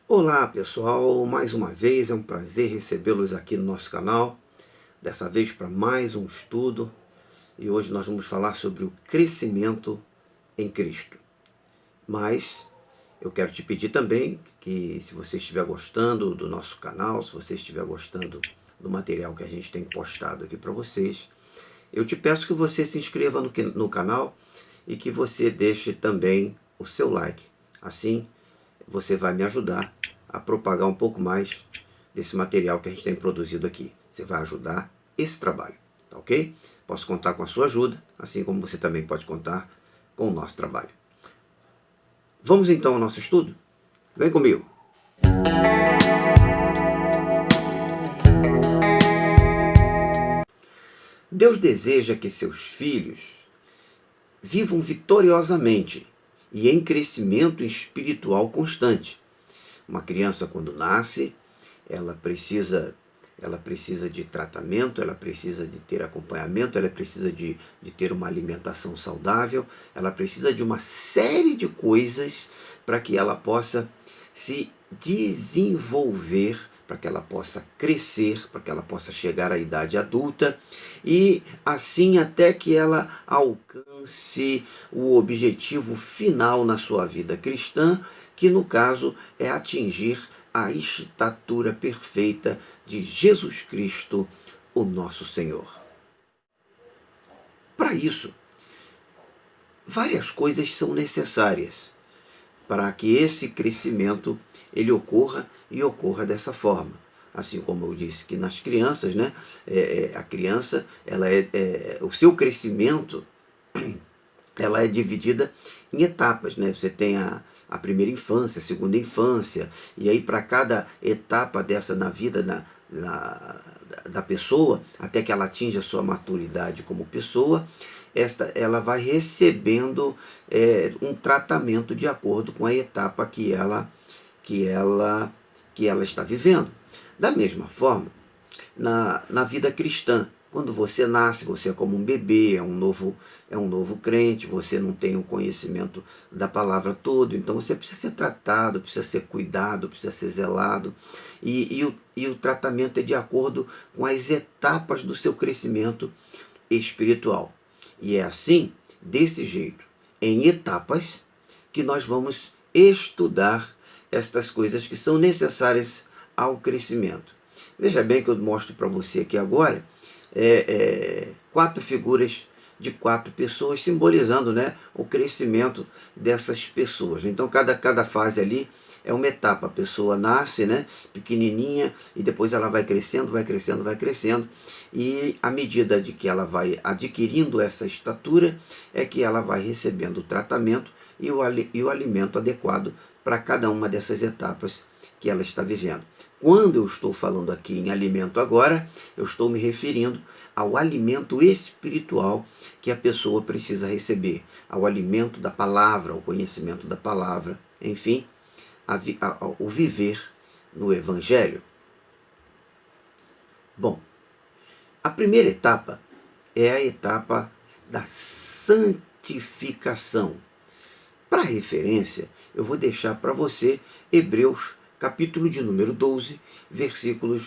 Olá pessoal, mais uma vez é um prazer recebê-los aqui no nosso canal, dessa vez para mais um estudo, e hoje nós vamos falar sobre o crescimento em Cristo. Mas eu quero te pedir também que, se você estiver gostando do nosso canal, se você estiver gostando do material que a gente tem postado aqui para vocês, eu te peço que você se inscreva no canal e que você deixe também o seu like. Assim você vai me ajudar a propagar um pouco mais desse material que a gente tem produzido aqui. Você vai ajudar esse trabalho, tá ok? Posso contar com a sua ajuda, assim como você também pode contar com o nosso trabalho. Vamos então ao nosso estudo? Vem comigo! Deus deseja que seus filhos vivam vitoriosamente e em crescimento espiritual constante. Uma criança, quando nasce, ela precisa de tratamento, ela precisa de ter acompanhamento, ela precisa de ter uma alimentação saudável, ela precisa de uma série de coisas para que ela possa se desenvolver, para que ela possa crescer, para que ela possa chegar à idade adulta e assim até que ela alcance o objetivo final na sua vida cristã, que no caso é atingir a estatura perfeita de Jesus Cristo, o nosso Senhor. Para isso, várias coisas são necessárias para que esse crescimento ele ocorra e ocorra dessa forma. Assim como eu disse que nas crianças, né, a criança, o seu crescimento, ela é dividida em etapas, né? Você tem a primeira infância, a segunda infância, e aí para cada etapa dessa na vida da pessoa, até que ela atinja a sua maturidade como pessoa, ela vai recebendo um tratamento de acordo com a etapa que ela está vivendo. Da mesma forma, na vida cristã, quando você nasce, você é como um bebê, é um novo crente, você não tem o conhecimento da palavra todo, então você precisa ser tratado, precisa ser cuidado, precisa ser zelado, e o tratamento é de acordo com as etapas do seu crescimento espiritual. E é assim, desse jeito, em etapas, que nós vamos estudar estas coisas que são necessárias ao crescimento. Veja bem que eu mostro para você aqui agora 4 figuras de 4 pessoas, simbolizando, né, o crescimento dessas pessoas. Então cada fase ali é uma etapa. A pessoa nasce, né, pequenininha, e depois ela vai crescendo, vai crescendo, vai crescendo, e à medida de que ela vai adquirindo essa estatura, é que ela vai recebendo o tratamento e o alimento adequado para cada uma dessas etapas que ela está vivendo. Quando eu estou falando aqui em alimento agora, eu estou me referindo ao alimento espiritual que a pessoa precisa receber, ao alimento da palavra, ao conhecimento da palavra, enfim, o viver no Evangelho. Bom, a primeira etapa é a etapa da santificação. Para referência, eu vou deixar para você Hebreus, capítulo de número 12, versículo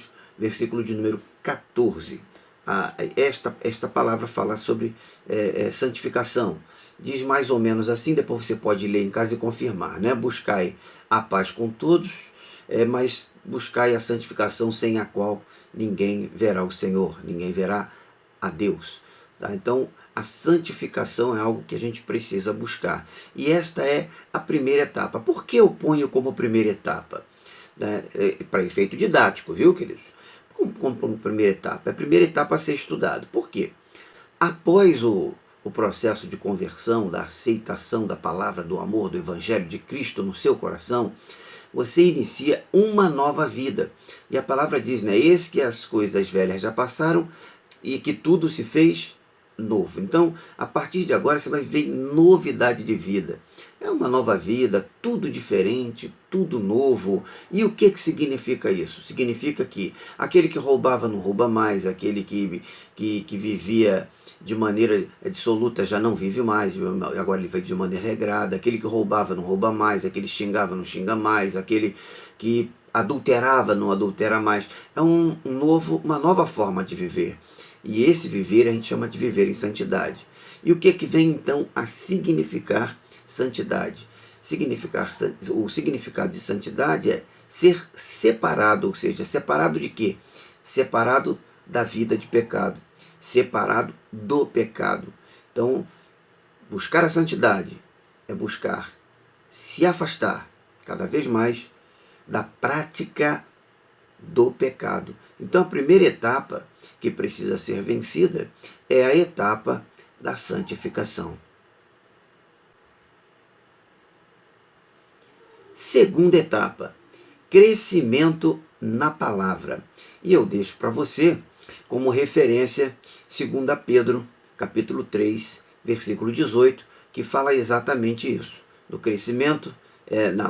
de número 14. Esta palavra fala sobre santificação. Diz mais ou menos assim, depois você pode ler em casa e confirmar, né? Buscai a paz com todos, mas buscai a santificação, sem a qual ninguém verá o Senhor, ninguém verá a Deus. Tá? Então, a santificação é algo que a gente precisa buscar. E esta é a primeira etapa. Por que eu ponho como primeira etapa? Para efeito didático, viu, queridos? Como primeira etapa. É a primeira etapa a ser estudado. Por quê? Após o processo de conversão, da aceitação da palavra, do amor, do Evangelho de Cristo no seu coração, você inicia uma nova vida. E a palavra diz, né? Eis que as coisas velhas já passaram e que tudo se fez novo. Então, a partir de agora, você vai ver novidade de vida. É uma nova vida, tudo diferente, tudo novo. E o que significa isso? Significa que aquele que roubava não rouba mais, aquele que vivia de maneira dissoluta já não vive mais, agora ele vive de maneira regrada, aquele que roubava não rouba mais, aquele que xingava não xinga mais, aquele que adulterava não adultera mais. É uma nova forma de viver. E esse viver a gente chama de viver em santidade. E o que vem então a significar santidade? O significado de santidade é ser separado, ou seja, separado de quê? Separado da vida de pecado, separado do pecado. Então, buscar a santidade é buscar se afastar cada vez mais da prática do pecado. Então, a primeira etapa que precisa ser vencida é a etapa da santificação. Segunda etapa, crescimento na palavra. E eu deixo para você como referência 2 Pedro, capítulo 3, versículo 18, que fala exatamente isso, do crescimento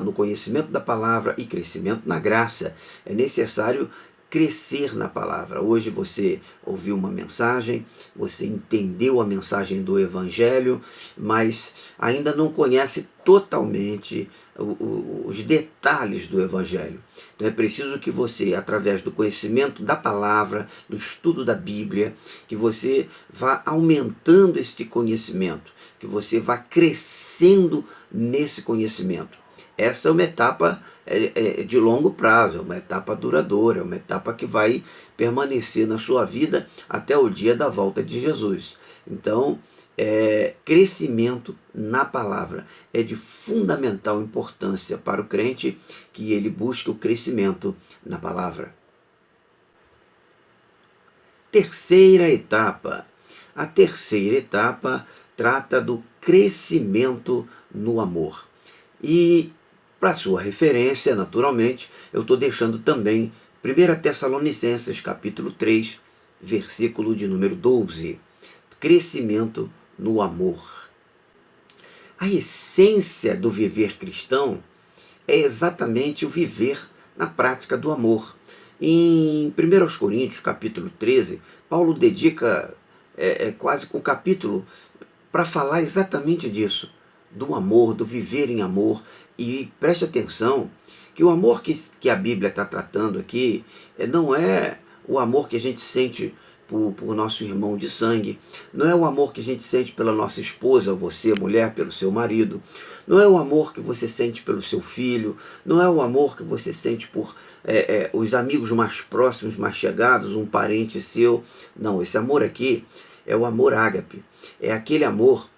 no conhecimento da palavra e crescimento na graça. É necessário crescer na palavra. Hoje você ouviu uma mensagem, você entendeu a mensagem do Evangelho, mas ainda não conhece totalmente os detalhes do Evangelho. Então é preciso que você, através do conhecimento da palavra, do estudo da Bíblia, que você vá aumentando este conhecimento, que você vá crescendo nesse conhecimento. Essa é uma etapa de longo prazo, é uma etapa duradoura, é uma etapa que vai permanecer na sua vida até o dia da volta de Jesus. Então, crescimento na palavra é de fundamental importância para o crente que ele busque o crescimento na palavra. Terceira etapa. A terceira etapa trata do crescimento no amor. E, para sua referência, naturalmente, eu estou deixando também 1 Tessalonicenses, capítulo 3, versículo de número 12. Crescimento no amor. A essência do viver cristão é exatamente o viver na prática do amor. Em 1 Coríntios, capítulo 13, Paulo dedica quase um capítulo para falar exatamente disso, do amor, do viver em amor. E preste atenção que o amor que a Bíblia está tratando aqui não é o amor que a gente sente por nosso irmão de sangue, não é o amor que a gente sente pela nossa esposa, você, mulher, pelo seu marido, não é o amor que você sente pelo seu filho, não é o amor que você sente por os amigos mais próximos, mais chegados, um parente seu. Não, esse amor aqui é o amor ágape, é aquele amor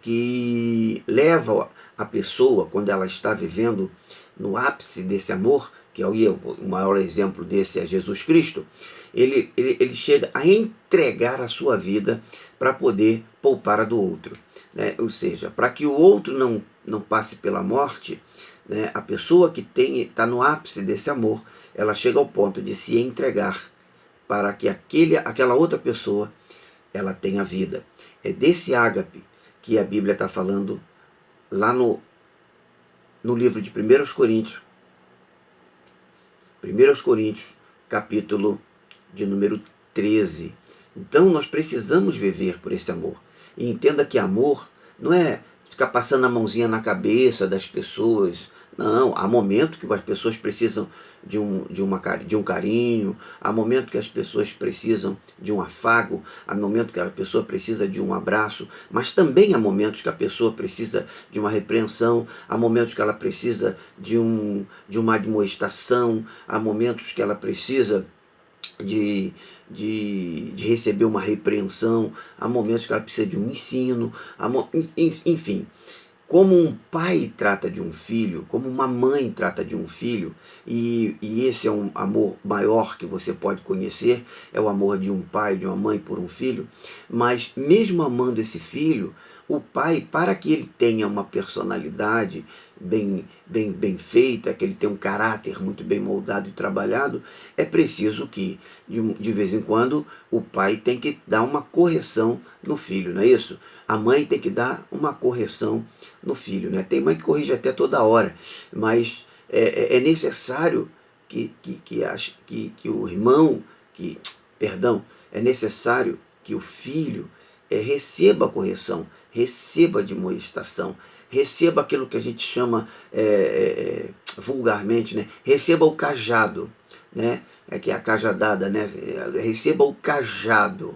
que leva a pessoa, quando ela está vivendo no ápice desse amor, que é o maior exemplo desse é Jesus Cristo, ele chega a entregar a sua vida para poder poupar a do outro. Né? Ou seja, para que o outro não passe pela morte, né? A pessoa que está no ápice desse amor, ela chega ao ponto de se entregar para que aquela outra pessoa ela tenha vida. É desse ágape que a Bíblia está falando lá no livro de 1 Coríntios. 1 Coríntios, capítulo de número 13. Então nós precisamos viver por esse amor. E entenda que amor não é ficar passando a mãozinha na cabeça das pessoas. Não, há momento que as pessoas precisam de um carinho, há momento que as pessoas precisam de um afago, há momento que a pessoa precisa de um abraço, mas também há momentos que a pessoa precisa de uma repreensão, há momentos que ela precisa de uma admoestação, há momentos que ela precisa de receber uma repreensão, há momentos que ela precisa de um ensino, enfim. Como um pai trata de um filho, como uma mãe trata de um filho, e esse é um amor maior que você pode conhecer, é o amor de um pai, de uma mãe por um filho, mas mesmo amando esse filho, o pai, para que ele tenha uma personalidade bem feita, que ele tenha um caráter muito bem moldado e trabalhado, é preciso que, de vez em quando, o pai tem que dar uma correção no filho, não é isso? A mãe tem que dar uma correção no filho, né? Tem mãe que corrige até toda hora, mas é necessário que o irmão, perdão, é necessário que o filho receba a correção, receba a admoestação, receba aquilo que a gente chama vulgarmente, né? Receba o cajado, né? É que é a cajadada, né? Receba o cajado,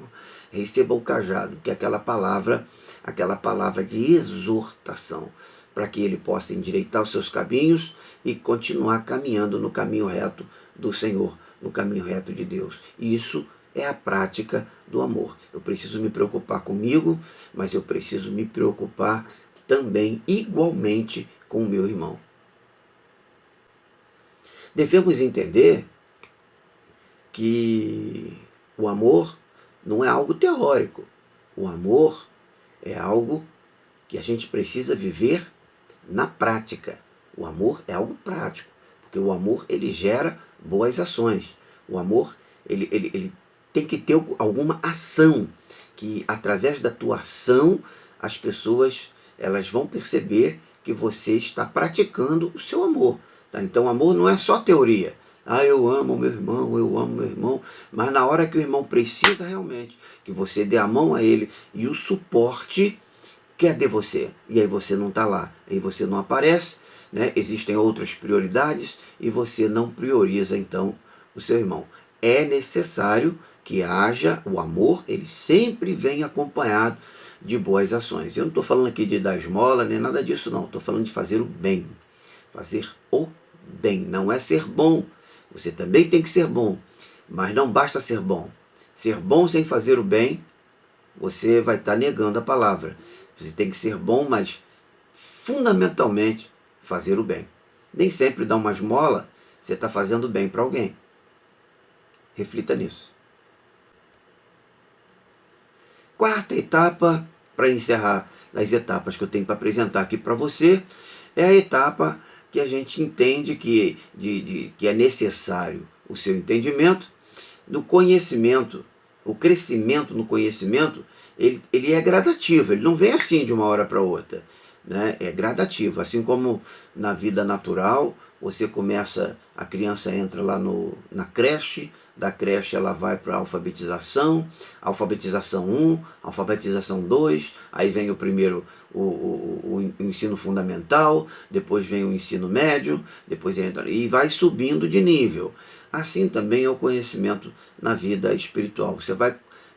que é aquela palavra de exortação, para que ele possa endireitar os seus caminhos e continuar caminhando no caminho reto do Senhor, no caminho reto de Deus. E isso é a prática do amor. Eu preciso me preocupar comigo, mas eu preciso me preocupar também igualmente com o meu irmão. Devemos entender que o amor não é algo teórico. O amor é algo que a gente precisa viver na prática. O amor é algo prático, porque o amor ele gera boas ações. O amor ele tem que ter alguma ação, que através da tua ação as pessoas elas vão perceber que você está praticando o seu amor. Tá? Então o amor não é só teoria. Eu amo meu irmão, mas na hora que o irmão precisa realmente, que você dê a mão a ele e o suporte, quer de você. E aí você não está lá, aí você não aparece, né? Existem outras prioridades e você não prioriza então o seu irmão. É necessário que haja o amor, ele sempre vem acompanhado de boas ações. Eu não estou falando aqui de dar esmola, nem nada disso não, estou falando de fazer o bem. Fazer o bem, não é ser bom. Você também tem que ser bom, mas não basta ser bom. Ser bom sem fazer o bem, você vai estar negando a palavra. Você tem que ser bom, mas fundamentalmente fazer o bem. Nem sempre dar uma esmola, você está fazendo bem para alguém. Reflita nisso. Quarta etapa, para encerrar as etapas que eu tenho para apresentar aqui para você, é a etapa que a gente entende que é necessário o seu entendimento do conhecimento. O crescimento no conhecimento, ele é gradativo, ele não vem assim de uma hora para outra, né? É gradativo, assim como na vida natural, você começa, a criança entra lá na creche, da creche ela vai para a alfabetização 1, alfabetização 2, aí vem o primeiro, o ensino fundamental, depois vem o ensino médio, depois entra, e vai subindo de nível. Assim também é o conhecimento na vida espiritual. Você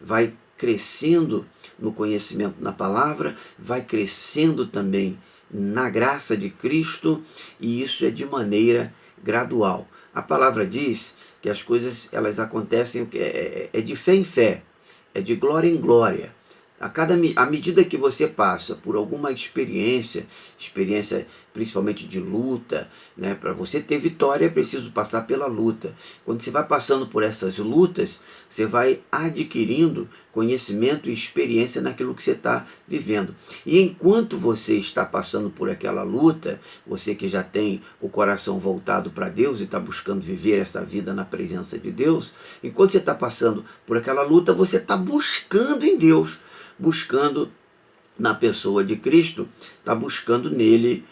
vai crescendo no conhecimento na palavra, vai crescendo também na graça de Cristo, e isso é de maneira gradual. A palavra diz que as coisas elas acontecem, é de fé em fé, é de glória em glória. À medida que você passa por alguma experiência principalmente de luta, né, para você ter vitória é preciso passar pela luta. Quando você vai passando por essas lutas, você vai adquirindo conhecimento e experiência naquilo que você está vivendo. E enquanto você está passando por aquela luta, você que já tem o coração voltado para Deus e está buscando viver essa vida na presença de Deus, enquanto você está passando por aquela luta, você está buscando em Deus, buscando na pessoa de Cristo, está buscando nele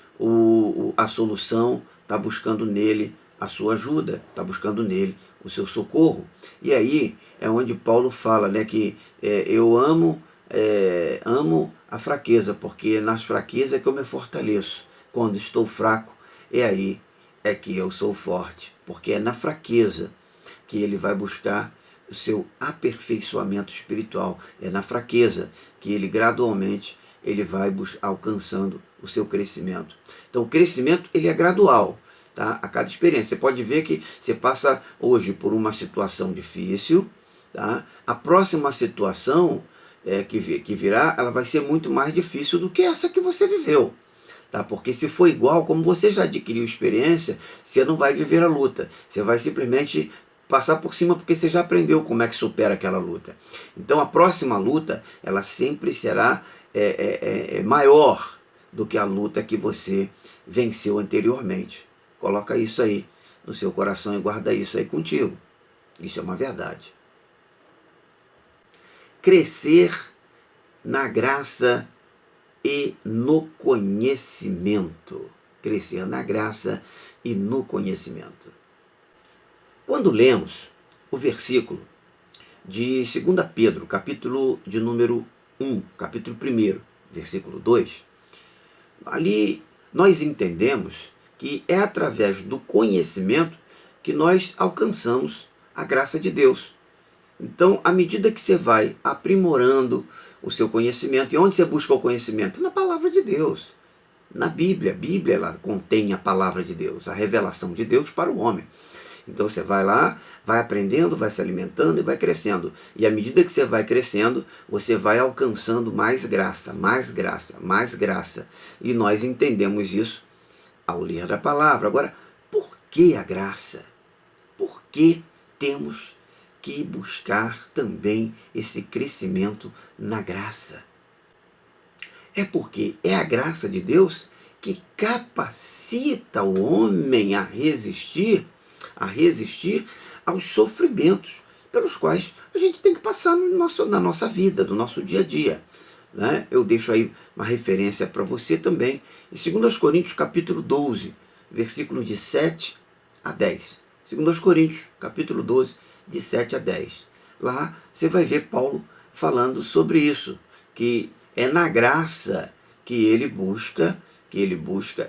a solução, está buscando nele a sua ajuda, está buscando nele o seu socorro. E aí é onde Paulo fala, né, que eu amo a fraqueza, porque nas fraquezas é que eu me fortaleço. Quando estou fraco, aí é que eu sou forte, porque é na fraqueza que ele vai buscar o seu aperfeiçoamento espiritual. É na fraqueza que ele gradualmente ele vai alcançando o seu crescimento. Então o crescimento ele é gradual, tá? A cada experiência. Você pode ver que você passa hoje por uma situação difícil, tá? A próxima situação que virá, ela vai ser muito mais difícil do que essa que você viveu. Tá? Porque se for igual, como você já adquiriu experiência, você não vai viver a luta. Você vai simplesmente passar por cima porque você já aprendeu como é que supera aquela luta. Então a próxima luta, ela sempre será maior do que a luta que você venceu anteriormente. Coloca isso aí no seu coração e guarda isso aí contigo. Isso é uma verdade. Crescer na graça e no conhecimento. Crescer na graça e no conhecimento. Quando lemos o versículo de 2 Pedro, capítulo de número 1, capítulo 1, versículo 2, ali nós entendemos que é através do conhecimento que nós alcançamos a graça de Deus. Então, à medida que você vai aprimorando o seu conhecimento, e onde você busca o conhecimento? Na palavra de Deus, na Bíblia. A Bíblia, ela contém a palavra de Deus, a revelação de Deus para o homem. Então você vai lá, vai aprendendo, vai se alimentando e vai crescendo. E à medida que você vai crescendo, você vai alcançando mais graça, mais graça, mais graça. E nós entendemos isso ao ler a palavra. Agora, por que a graça? Por que temos que buscar também esse crescimento na graça? É porque é a graça de Deus que capacita o homem a resistir aos sofrimentos pelos quais a gente tem que passar na nossa vida, no nosso dia a dia. Né? Eu deixo aí uma referência para você também, em 2 Coríntios capítulo 12, versículos de 7 a 10. 2 Coríntios capítulo 12, de 7 a 10. Lá você vai ver Paulo falando sobre isso, que é na graça que ele busca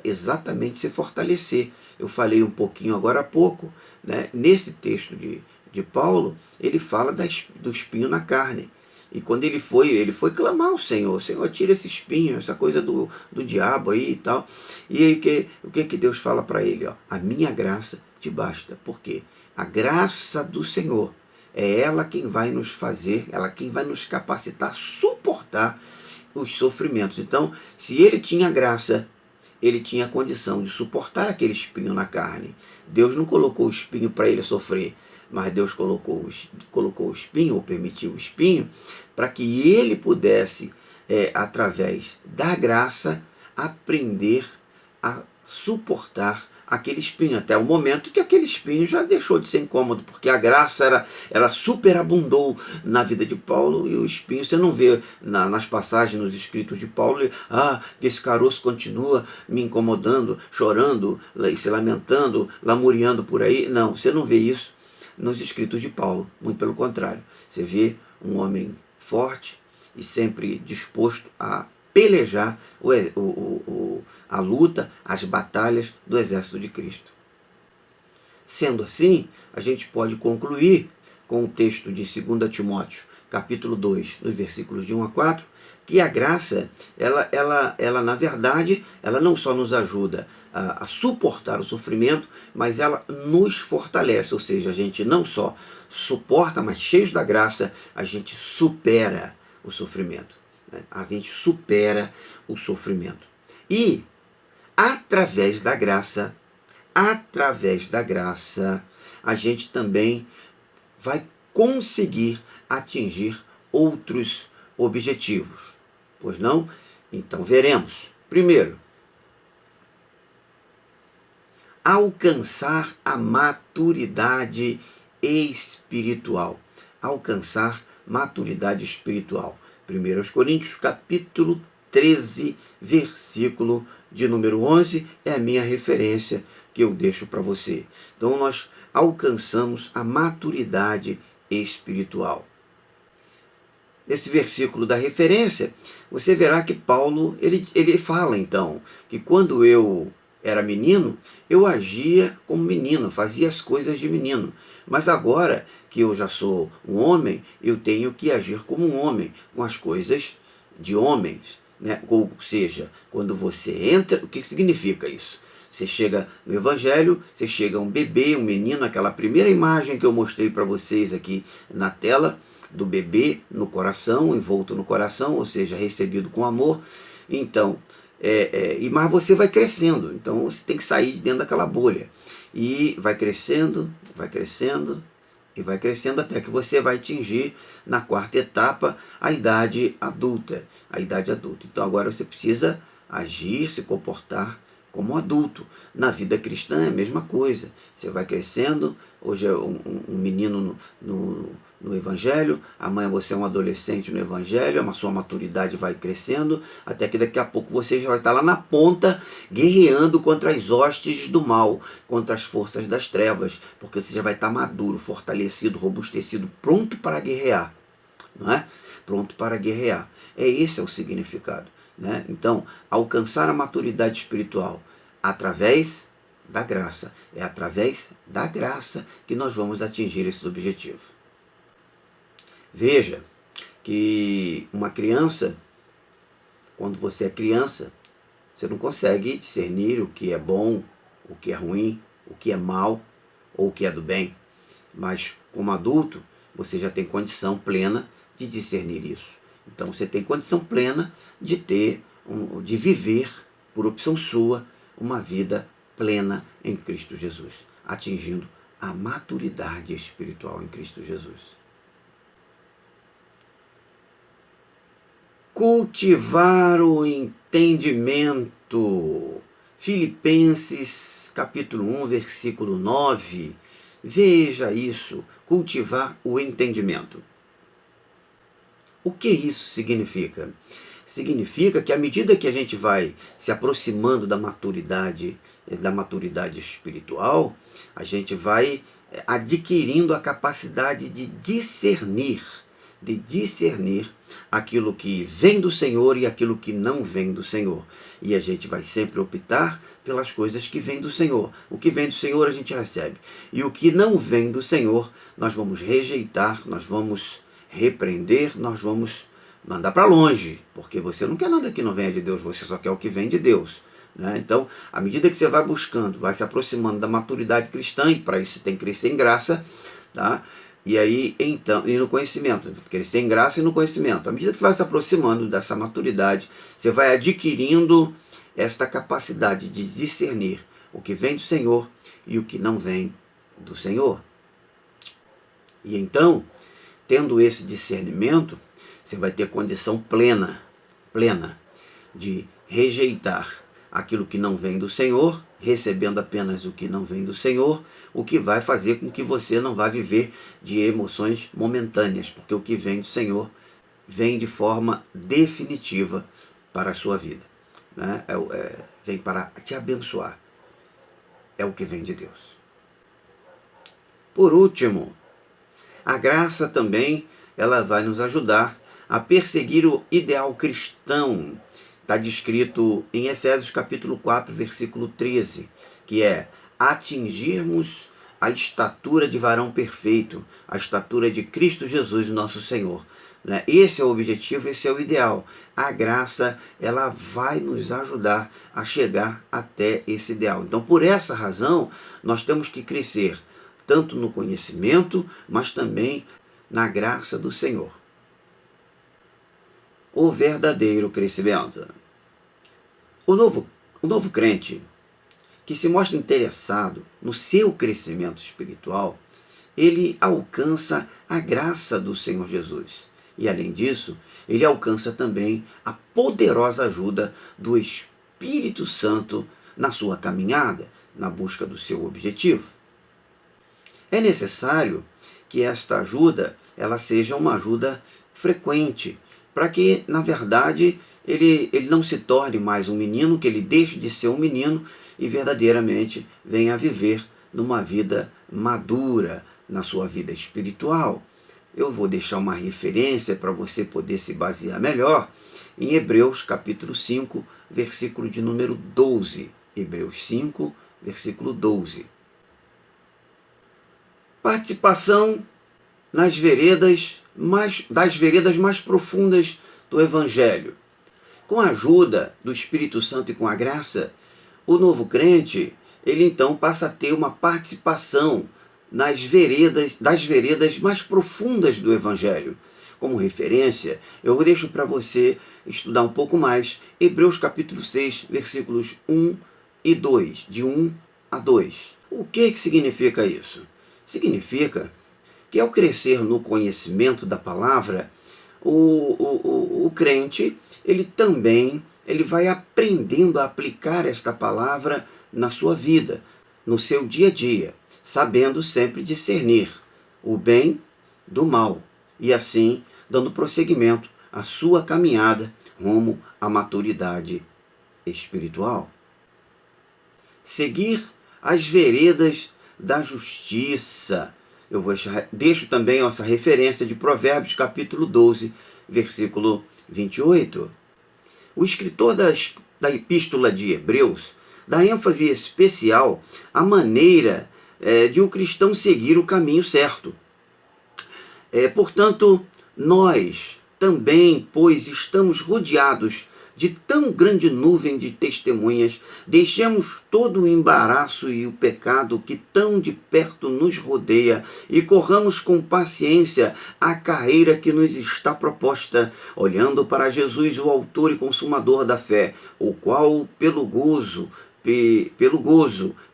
exatamente se fortalecer. Eu falei um pouquinho agora há pouco, né? Nesse texto de Paulo, ele fala do espinho na carne. E quando ele foi clamar ao Senhor: Senhor, tira esse espinho, essa coisa do diabo aí e tal. E aí o que Deus fala para ele? Ó, a minha graça te basta. Por quê? A graça do Senhor é ela quem vai nos fazer, ela quem vai nos capacitar a suportar os sofrimentos. Então, se ele tinha graça, ele tinha a condição de suportar aquele espinho na carne. Deus não colocou o espinho para ele sofrer, mas Deus colocou o espinho, ou permitiu o espinho, para que ele pudesse, através da graça, aprender a suportar aquele espinho, até o momento que aquele espinho já deixou de ser incômodo, porque a graça ela superabundou na vida de Paulo, e o espinho, você não vê nas passagens, nos escritos de Paulo, esse caroço continua me incomodando, chorando, se lamentando, lamuriando por aí. Não, você não vê isso nos escritos de Paulo, muito pelo contrário. Você vê um homem forte e sempre disposto a pelejar a luta, as batalhas do exército de Cristo. Sendo assim, a gente pode concluir com o texto de 2 Timóteo, capítulo 2, nos versículos de 1 a 4, que a graça, ela na verdade, ela não só nos ajuda a suportar o sofrimento, mas ela nos fortalece, ou seja, a gente não só suporta, mas cheios da graça, a gente supera o sofrimento. A gente supera o sofrimento. E, através da graça, a gente também vai conseguir atingir outros objetivos. Pois não? Então veremos. Primeiro, alcançar a maturidade espiritual. Alcançar maturidade espiritual. 1 Coríntios, capítulo 13, versículo de número 11, é a minha referência que eu deixo para você. Então nós alcançamos a maturidade espiritual. Nesse versículo da referência, você verá que Paulo, ele fala então, que quando eu era menino, eu agia como menino, fazia as coisas de menino. Mas agora que eu já sou um homem, eu tenho que agir como um homem, com as coisas de homens. Né? Ou seja, quando você entra, o que significa isso? Você chega no Evangelho, você chega um bebê, um menino, aquela primeira imagem que eu mostrei para vocês aqui na tela, do bebê no coração, envolto no coração, ou seja, recebido com amor. Então, mas você vai crescendo, então você tem que sair de dentro daquela bolha. E vai crescendo, e vai crescendo até que você vai atingir, na quarta etapa, a idade adulta. Então agora você precisa agir, se comportar como adulto. Na vida cristã é a mesma coisa. Você vai crescendo, hoje é um menino no Evangelho, amanhã você é um adolescente no Evangelho, a sua maturidade vai crescendo, até que daqui a pouco você já vai estar lá na ponta, guerreando contra as hostes do mal, contra as forças das trevas, porque você já vai estar maduro, fortalecido, robustecido, pronto para guerrear, não é? Pronto para guerrear. Esse é o significado, né? Então, alcançar a maturidade espiritual através da graça. É através da graça que nós vamos atingir esses objetivos. Veja que uma criança, quando você é criança, você não consegue discernir o que é bom, o que é ruim, o que é mal ou o que é do bem. Mas como adulto, você já tem condição plena de discernir isso. Então você tem condição plena de viver, por opção sua, uma vida plena em Cristo Jesus, atingindo a maturidade espiritual em Cristo Jesus. Cultivar o entendimento. Filipenses capítulo 1, versículo 9. Veja isso, cultivar o entendimento. O que isso significa? Significa que à medida que a gente vai se aproximando da maturidade espiritual, a gente vai adquirindo a capacidade de discernir aquilo que vem do Senhor e aquilo que não vem do Senhor. E a gente vai sempre optar pelas coisas que vêm do Senhor. O que vem do Senhor a gente recebe. E o que não vem do Senhor, nós vamos rejeitar, nós vamos repreender, nós vamos mandar para longe. Porque você não quer nada que não venha de Deus, você só quer o que vem de Deus. Né? Então, à medida que você vai buscando, vai se aproximando da maturidade cristã, e para isso você tem que crescer em graça, tá? E aí, então, e no conhecimento, crescer em graça e no conhecimento. À medida que você vai se aproximando dessa maturidade, você vai adquirindo esta capacidade de discernir o que vem do Senhor e o que não vem do Senhor. E então, tendo esse discernimento, você vai ter condição plena de rejeitar aquilo que não vem do Senhor, recebendo apenas o que não vem do Senhor, o que vai fazer com que você não vá viver de emoções momentâneas, porque o que vem do Senhor vem de forma definitiva para a sua vida, né? Vem para te abençoar, é o que vem de Deus. Por último, a graça também ela vai nos ajudar a perseguir o ideal cristão. Está descrito em Efésios capítulo 4, versículo 13, que é atingirmos a estatura de varão perfeito, a estatura de Cristo Jesus, nosso Senhor. Esse é o objetivo, esse é o ideal. A graça, ela vai nos ajudar a chegar até esse ideal. Então, por essa razão, nós temos que crescer, tanto no conhecimento, mas também na graça do Senhor. O verdadeiro crescimento. O novo crente que se mostra interessado no seu crescimento espiritual, ele alcança a graça do Senhor Jesus. E além disso, ele alcança também a poderosa ajuda do Espírito Santo na sua caminhada, na busca do seu objetivo. É necessário que esta ajuda ela seja uma ajuda frequente, para que, na verdade, ele não se torne mais um menino, que ele deixe de ser um menino e verdadeiramente venha a viver numa vida madura, na sua vida espiritual. Eu vou deixar uma referência para você poder se basear melhor em Hebreus capítulo 5, versículo de número 12. Hebreus 5, versículo 12. Participação das veredas mais profundas do Evangelho. Com a ajuda do Espírito Santo e com a graça, o novo crente, ele então passa a ter uma participação das veredas mais profundas do Evangelho. Como referência, eu deixo para você estudar um pouco mais Hebreus capítulo 6, versículos 1 e 2, de 1 a 2. O que significa isso? Significa que ao crescer no conhecimento da palavra, o crente ele vai aprendendo a aplicar esta palavra na sua vida, no seu dia a dia, sabendo sempre discernir o bem do mal e assim dando prosseguimento à sua caminhada rumo à maturidade espiritual. Seguir as veredas da justiça. Deixo também essa referência de Provérbios capítulo 12, versículo 28. O escritor da epístola de Hebreus dá ênfase especial à maneira de o cristão seguir o caminho certo. Portanto, nós também, pois estamos rodeados de tão grande nuvem de testemunhas, deixemos todo o embaraço e o pecado que tão de perto nos rodeia e corramos com paciência a carreira que nos está proposta, olhando para Jesus, o autor e consumador da fé, o qual, pelo gozo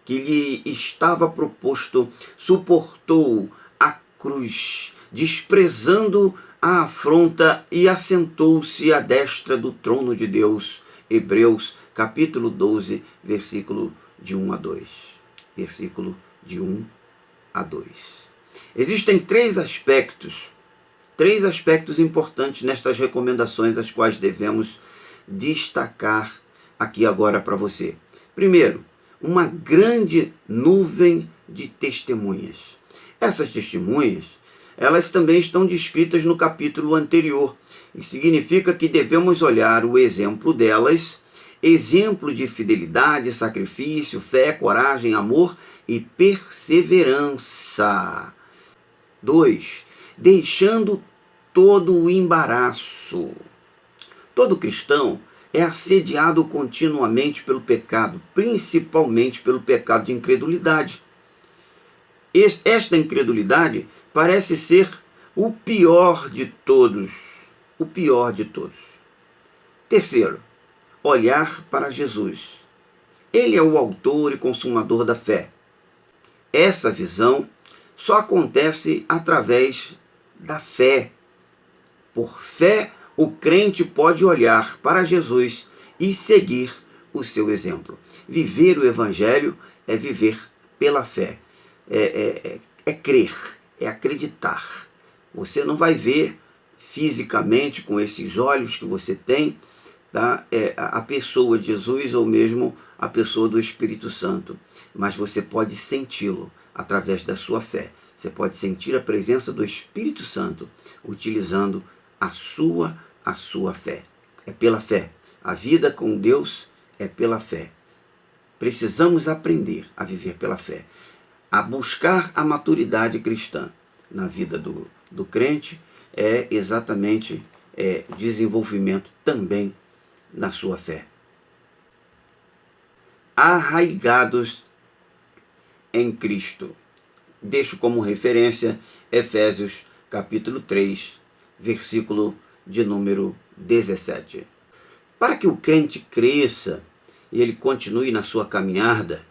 que lhe estava proposto, suportou a cruz, desprezando a afronta e assentou-se à destra do trono de Deus. Hebreus capítulo 12, versículo de 1 a 2. Versículo de 1 a 2. Existem três aspectos importantes nestas recomendações, as quais devemos destacar aqui agora para você. Primeiro, uma grande nuvem de testemunhas. Essas testemunhas, elas também estão descritas no capítulo anterior, e significa que devemos olhar o exemplo delas, exemplo de fidelidade, sacrifício, fé, coragem, amor e perseverança. 2. Deixando todo o embaraço. Todo cristão é assediado continuamente pelo pecado, principalmente pelo pecado de incredulidade. Esta incredulidade parece ser o pior de todos. O pior de todos. Terceiro, olhar para Jesus. Ele é o autor e consumador da fé. Essa visão só acontece através da fé. Por fé, o crente pode olhar para Jesus e seguir o seu exemplo. Viver o Evangelho é viver pela fé. É crer, é acreditar. Você não vai ver fisicamente com esses olhos que você tem, tá? A pessoa de Jesus ou mesmo a pessoa do Espírito Santo, mas você pode senti-lo através da sua fé. Você pode sentir a presença do Espírito Santo utilizando a sua fé. É pela fé. A vida com Deus é pela fé. Precisamos aprender a viver pela fé, a buscar a maturidade cristã na vida do crente, é exatamente desenvolvimento também na sua fé. Arraigados em Cristo. Deixo como referência Efésios capítulo 3, versículo de número 17. Para que o crente cresça e ele continue na sua caminhada,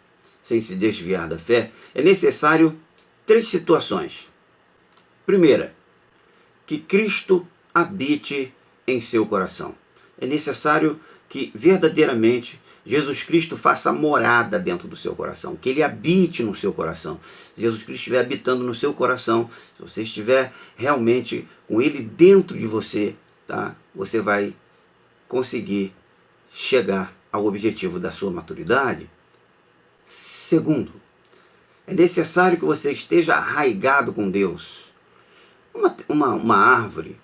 sem se desviar da fé, é necessário 3 situações. Primeira, que Cristo habite em seu coração. É necessário que verdadeiramente Jesus Cristo faça morada dentro do seu coração, que ele habite no seu coração. Se Jesus Cristo estiver habitando no seu coração, se você estiver realmente com ele dentro de você, tá? Você vai conseguir chegar ao objetivo da sua maturidade. Segundo, é necessário que você esteja arraigado com Deus. Uma árvore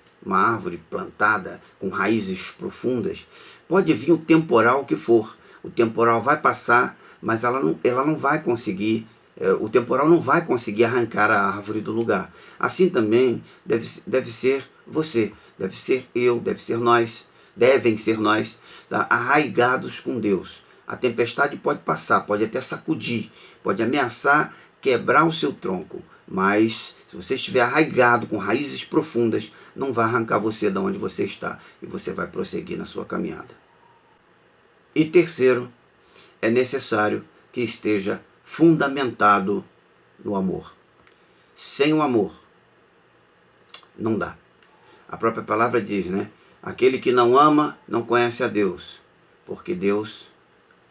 plantada com raízes profundas, pode vir o temporal que for. O temporal vai passar, mas ela não vai conseguir, o temporal não vai conseguir arrancar a árvore do lugar. Assim também deve ser você, deve ser eu, devem ser nós, tá? Arraigados com Deus. A tempestade pode passar, pode até sacudir, pode ameaçar quebrar o seu tronco, mas se você estiver arraigado com raízes profundas, não vai arrancar você de onde você está e você vai prosseguir na sua caminhada. E terceiro, é necessário que esteja fundamentado no amor. Sem o amor, não dá. A própria palavra diz, né? Aquele que não ama não conhece a Deus, porque Deus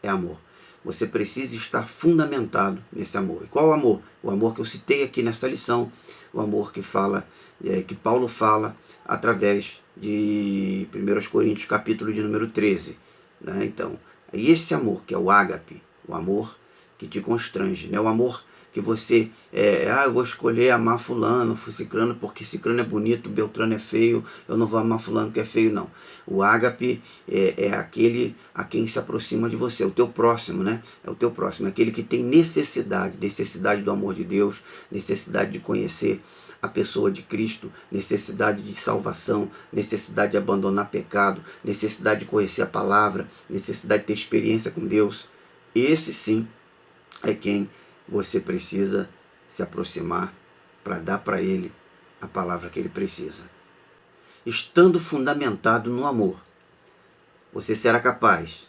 é amor. você precisa estar fundamentado nesse amor. E qual o amor? O amor que eu citei aqui nessa lição, o amor que que Paulo fala através de 1 Coríntios capítulo de número 13. Né? Então, é esse amor que é o ágape, o amor que te constrange, né? O amor que você, eu vou escolher amar fulano, ciclano, porque ciclano é bonito, beltrano é feio, eu não vou amar fulano que é feio, não. O ágape é aquele a quem se aproxima de você, é o teu próximo, né? É o teu próximo, é aquele que tem necessidade do amor de Deus, necessidade de conhecer a pessoa de Cristo, necessidade de salvação, necessidade de abandonar pecado, necessidade de conhecer a palavra, necessidade de ter experiência com Deus. Esse sim é quem você precisa se aproximar para dar para ele a palavra que ele precisa. Estando fundamentado no amor, você será capaz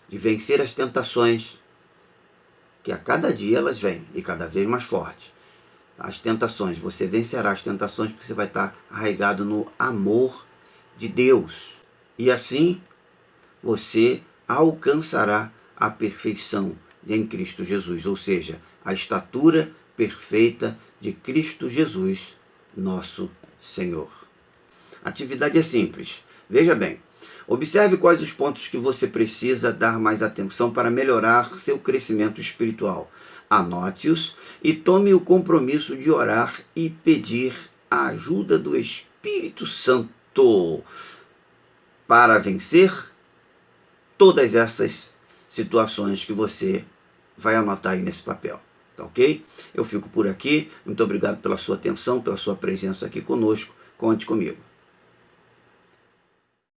de vencer as tentações, que a cada dia elas vêm, e cada vez mais forte. As tentações, você vencerá as tentações porque você vai estar arraigado no amor de Deus. E assim você alcançará a perfeição em Cristo Jesus, ou seja, a estatura perfeita de Cristo Jesus, nosso Senhor. A atividade é simples. Veja bem, observe quais os pontos que você precisa dar mais atenção para melhorar seu crescimento espiritual. Anote-os e tome o compromisso de orar e pedir a ajuda do Espírito Santo para vencer todas essas situações que você vai anotar aí nesse papel, tá ok? Eu fico por aqui, muito obrigado pela sua atenção, pela sua presença aqui conosco, conte comigo.